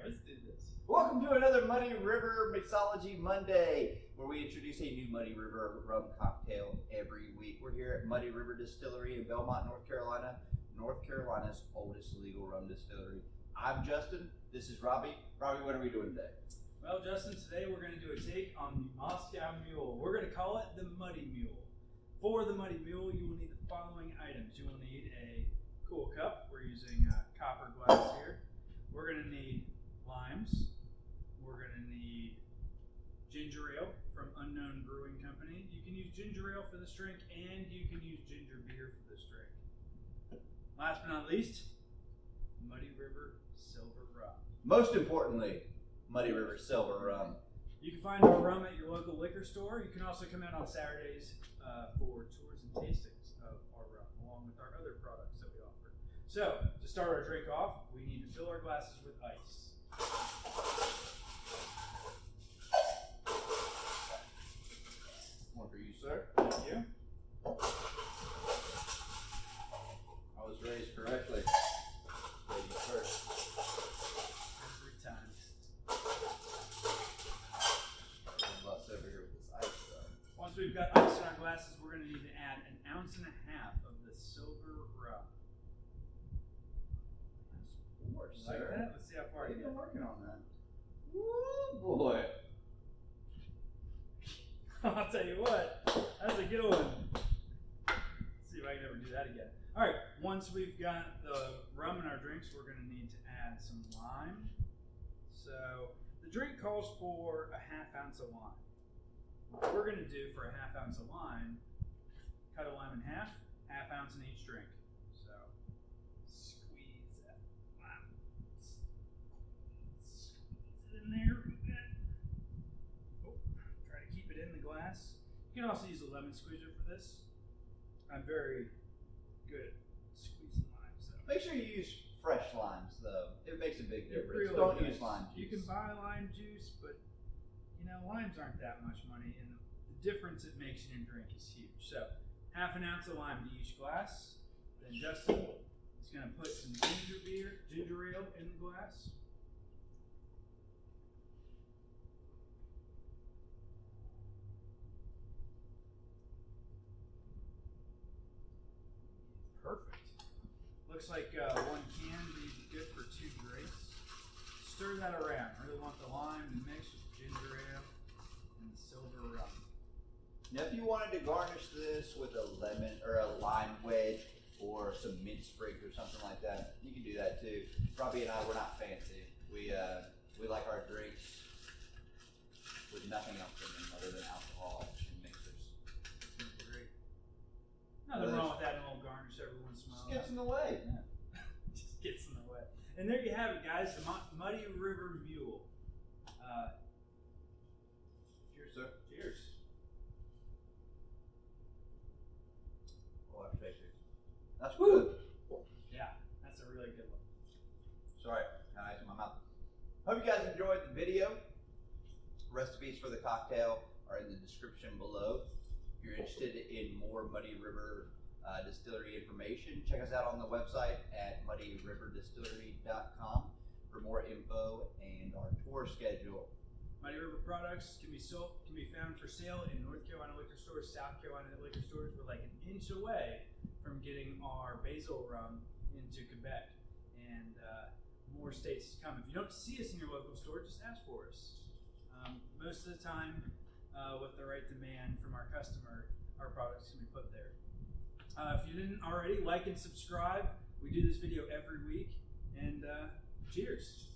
Let's do this. Welcome to another Muddy River Mixology Monday, where we introduce a new Muddy River rum cocktail every week. We're here at Muddy River Distillery in Belmont, North Carolina, North Carolina's oldest legal rum distillery. I'm Justin. This is Robbie. Robbie, what are we doing today? Well, Justin, today we're going to do a take on the Moscow Mule. We're going to call it the Muddy Mule. For the Muddy Mule, you will need the following items. You will need a cool cup. We're using a copper glass here. We're going to need limes. We're going to need ginger ale from Unknown Brewing Company. You can use ginger ale for this drink, and you can use ginger beer for this drink. Last but not least, Muddy River Silver Rum. Most importantly, Muddy River Silver Rum. You can find our rum at your local liquor store. You can also come out on Saturdays for tours and tastings of our rum, along with our other products that we offer. So, to start our drink off, we need to fill our glasses with ice. One for you, sir. Thank you. I was raised correctly. Ladies first. Every time. Bust over here with this ice, though. Once we've got ice in our glasses, we're going to need to add 1.5 ounces of the silver rum. Poor, You like that? Let's see how far you You've get. been working on that. Woo, boy. I'll tell you what, that's a good one. Let's see if I can ever do that again. All right, once we've got the rum in our drinks, we're going to need to add some lime. So the drink calls for 1/2 ounce of lime. What we're going to do for 1/2 ounce of lime, cut a lime in half, 1/2 ounce in each drink. So squeeze that lime. Squeeze it in there. Try to keep it in the glass. You can also use a lemon squeezer for this. I'm very good at squeezing lime. So Make sure you use fresh limes, though. It makes a big it difference. really Don't does. use lime juice. You can buy lime juice, but limes aren't that much money, and the difference it makes in your drink is huge. So 1/2 ounce of lime to each glass. Then Justin is going to put some ginger ale in the glass. Perfect. Looks like one can be good for 2 drinks. Stir that around. Really want the lime to mix with ginger ale and the silver rum. Now, if you wanted to garnish this with a lemon or a lime wedge or some mint sprigs or something like that, you can do that too. Robbie and I, we're not fancy. We like our drinks with nothing else in them other than alcohol and mixers. Great. Nothing wrong with that, a little garnish every once in a while. Just gets in the way. Yeah. Just gets in the way. And there you have it, guys, the Muddy River Mule. Cheers, sir. Cheers. Oh, that's tasty. That's good. Yeah, that's a really good one. Sorry, kind of ice in my mouth. Hope you guys enjoyed the video. Recipes for the cocktail are in the description below. If you're interested in more Muddy River Distillery information, check us out on the website at muddyriverdistillery.com for more info and our tour schedule. Muddy River products can be found for sale in North Carolina liquor stores, South Carolina liquor stores. We're like 1 inch away from getting our basil rum into Quebec and more states to come. If you don't see us in your local store, just ask for us. Most of the time, with the right demand from our customer, our products can be put there. If you didn't already, like and subscribe. We do this video every week, and cheers.